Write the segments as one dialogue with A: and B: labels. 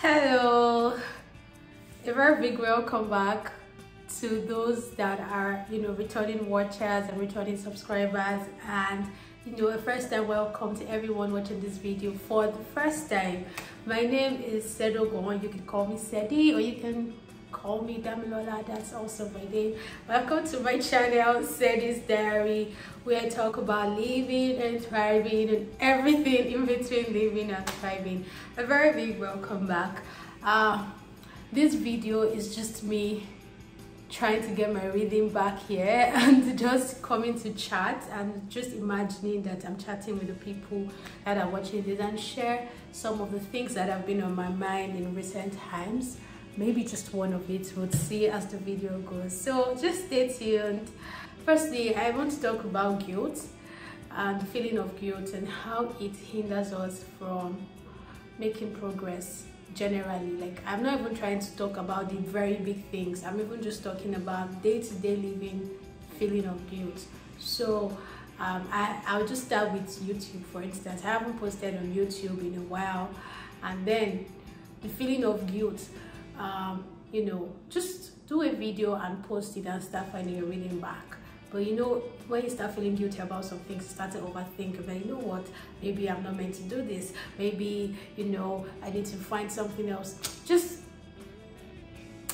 A: Hello, a very big welcome back to those that are returning watchers and returning subscribers, and a first time welcome to everyone watching this video for the first time. My name is Sedo Gon. You can call me Sedi or you can call me Damilola. That's also my name. Welcome to my channel, Sedi's Diary, where I talk about living and thriving and everything in between living and thriving. A very big welcome back. This video is just me trying to get my rhythm back here and just coming to chat and just imagining that I'm chatting with the people that are watching this and share some of the things that have been on my mind in recent times. Maybe just one of it, we'll see as the video goes, so just stay tuned. Firstly, I want to talk about guilt and the feeling of guilt and how it hinders us from making progress generally. Like, I'm not even trying to talk about the very big things, I'm even just talking about day-to-day living feeling of guilt. So I'll just start with YouTube. For instance, I haven't posted on YouTube in a while, and then the feeling of guilt, just do a video and post it and start finding your rhythm back. But when you start feeling guilty about some things, you start to overthink, but what, maybe I'm not meant to do this, maybe I need to find something else. Just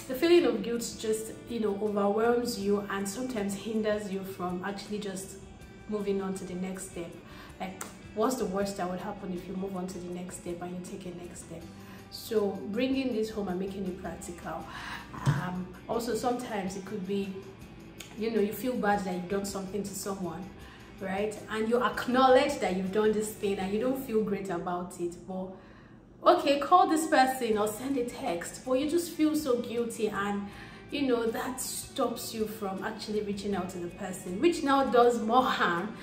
A: the feeling of guilt just overwhelms you and sometimes hinders you from actually just moving on to the next step. Like, what's the worst that would happen if you move on to the next step and you take a next step? So bringing this home and making it practical. Also, sometimes it could be you feel bad that you've done something to someone, right? And you acknowledge that you've done this thing and you don't feel great about it, but okay, call this person or send a text, but you just feel so guilty, and that stops you from actually reaching out to the person, which now does more harm.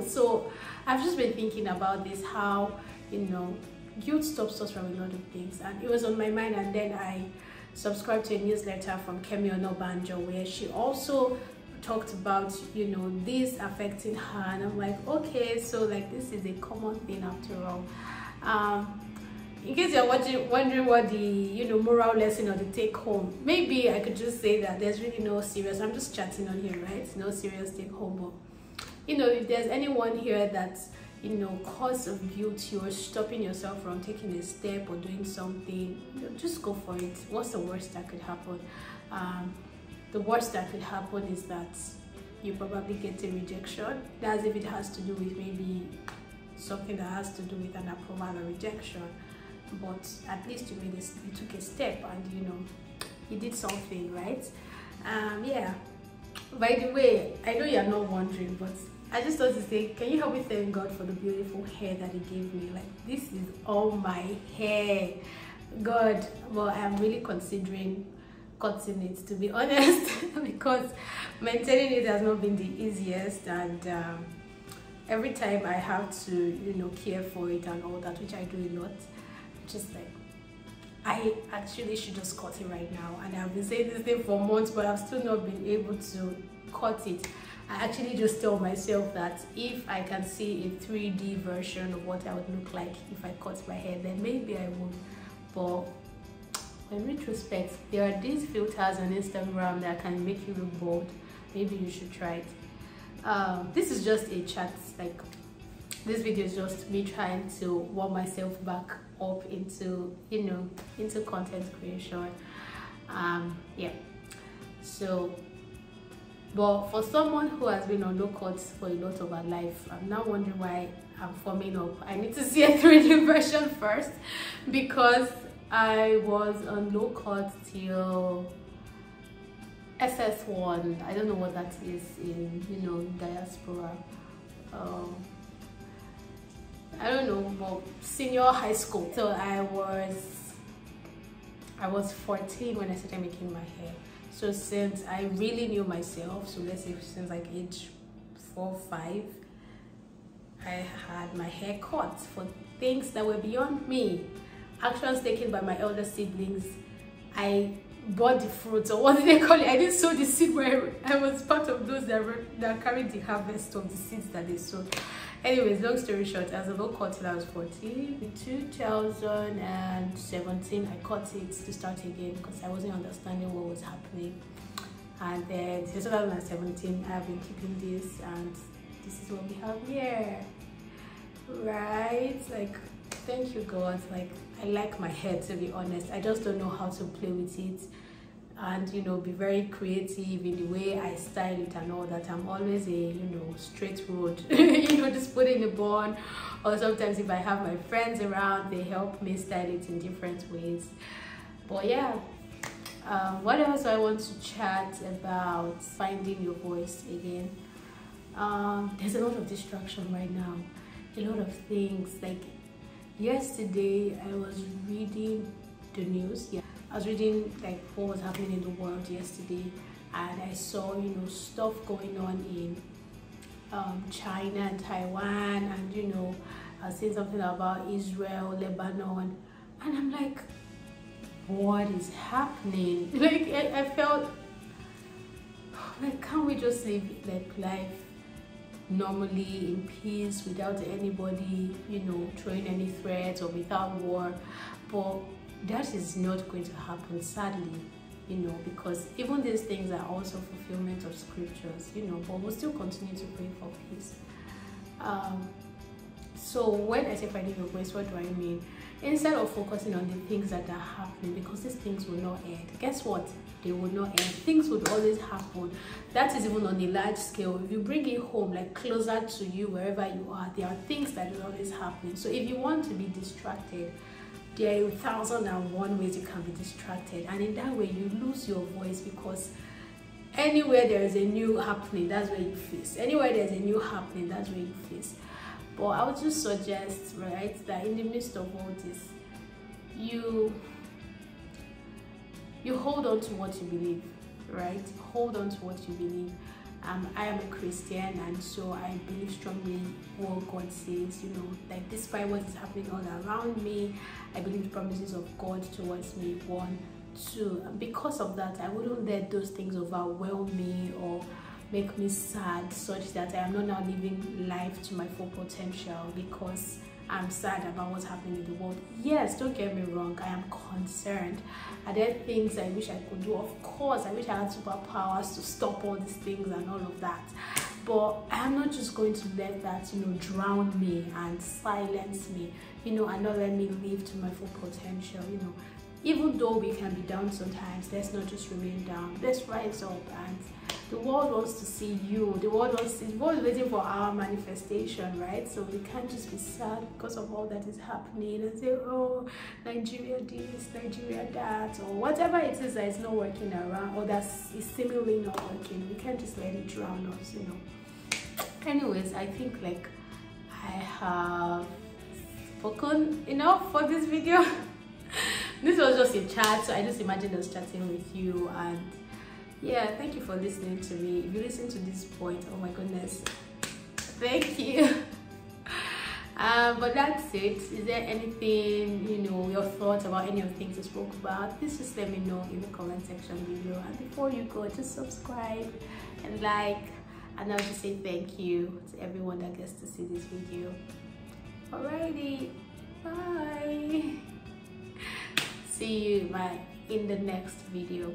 A: So I've just been thinking about this, how guilt stops us from a lot of things, and it was on my mind. And then I subscribed to a newsletter from Kemi Onobanjo where she also talked about this affecting her, and I'm like, okay, so like this is a common thing after all. In case you're wondering what the moral lesson or the take home, maybe I could just say that there's really no serious, I'm just chatting on here, right? No serious take home. But if there's anyone here that's cause of guilt, you're stopping yourself from taking a step or doing something, just go for it. What's the worst that could happen? The worst that could happen is that you probably get a rejection. That's if it has to do with maybe something that has to do with an approval or rejection, but at least you took a step and you did something, right? Yeah, by the way, I know you're not wondering, but I just want to say, can you help me thank God for the beautiful hair that He gave me? Like, this is all my hair. God, well, I'm really considering cutting it, to be honest, because maintaining it has not been the easiest, and every time I have to, care for it and all that, which I do a lot, just like, I actually should just cut it right now. And I've been saying this thing for months, but I've still not been able to cut it. I actually just tell myself that if I can see a 3D version of what I would look like if I cut my hair, then maybe I would. But in retrospect, there are these filters on Instagram that can make you look bald. Maybe you should try it. This is just a chat. Like, this video is just me trying to warm myself back up into into content creation. Yeah. So, but for someone who has been on low cuts for a lot of her life, I'm now wondering why I'm forming up. I need to see a 3D version first, because I was on low cut till SS1. I don't know what that is in diaspora. I don't know, but senior high school. So I was 14 when I started making my hair. So since I really knew myself, so let's say since like age 4, 5, I had my hair cut for things that were beyond me. Actions taken by my elder siblings. I bought the fruits, or what did they call it? I didn't sow the seed where I was part of those that carried the harvest of the seeds that they sowed. Anyways, long story short, I was about cut till I was 14. In 2017, I cut it to start again because I wasn't understanding what was happening. And then since 2017, I have been keeping this, and this is what we have here. Right? Like, thank you, God. Like, I like my hair, to be honest. I just don't know how to play with it and, you know, be very creative in the way I style it and all that. I'm always a, you know, straight road, you know, just put in a bun. Or sometimes if I have my friends around, they help me style it in different ways. But yeah, what else I want to chat about? Finding your voice again. There's a lot of distraction right now, a lot of things. Like yesterday I was reading the news. Yeah, I was reading like what was happening in the world yesterday, and I saw, you know, stuff going on in China and Taiwan, and, you know, I was saying something about Israel, Lebanon, and I'm like, what is happening? Like I felt like, can't we just live like life normally in peace without anybody, you know, throwing any threats, or without war? But that is not going to happen, sadly, you know, because even these things are also fulfillment of scriptures, you know, but we'll still continue to pray for peace. So when I say finding your voice, what do I mean? Instead of focusing on the things that are happening, because these things will not end. Guess what? They will not end. Things would always happen. That is even on a large scale. If you bring it home, like closer to you, wherever you are, there are things that will always happen. So if you want to be distracted, there are 1,001 ways you can be distracted, and in that way you lose your voice, because anywhere there is a new happening, that's where you face. Anywhere there's a new happening, that's where you face. But I would just suggest, right, that in the midst of all this, you hold on to what you believe, right? Hold on to what you believe. I am a Christian, and so I believe strongly what God says, you know, like despite what is happening all around me, I believe the promises of God towards me. 1, 2, and because of that, I wouldn't let those things overwhelm me or make me sad, such that I am not now living life to my full potential because I'm sad about what's happening in the world. Yes, don't get me wrong, I am concerned. Are there things I wish I could do? Of course, I wish I had superpowers to stop all these things and all of that. But I'm not just going to let that, you know, drown me and silence me, you know, and not let me live to my full potential, you know. Even though we can be down sometimes, let's not just remain down. Let's rise up, and the world wants to see you. The world is waiting for our manifestation, right? So we can't just be sad because of all that is happening and say, oh, Nigeria this, Nigeria that, or whatever it is that is not working around, or that is seemingly not working. We can't just let it drown us, you know. Anyways, I think like I have spoken enough for this video. This was just a chat, so I just imagined us chatting with you, and yeah, thank you for listening to me. If you listen to this point, oh my goodness, thank you. But that's it. Is there anything, you know, your thoughts about any of the things I spoke about? Please just let me know in the comment section below. And before you go, just subscribe and like, and I'll just say thank you to everyone that gets to see this video. Alrighty, bye. See you in the next video.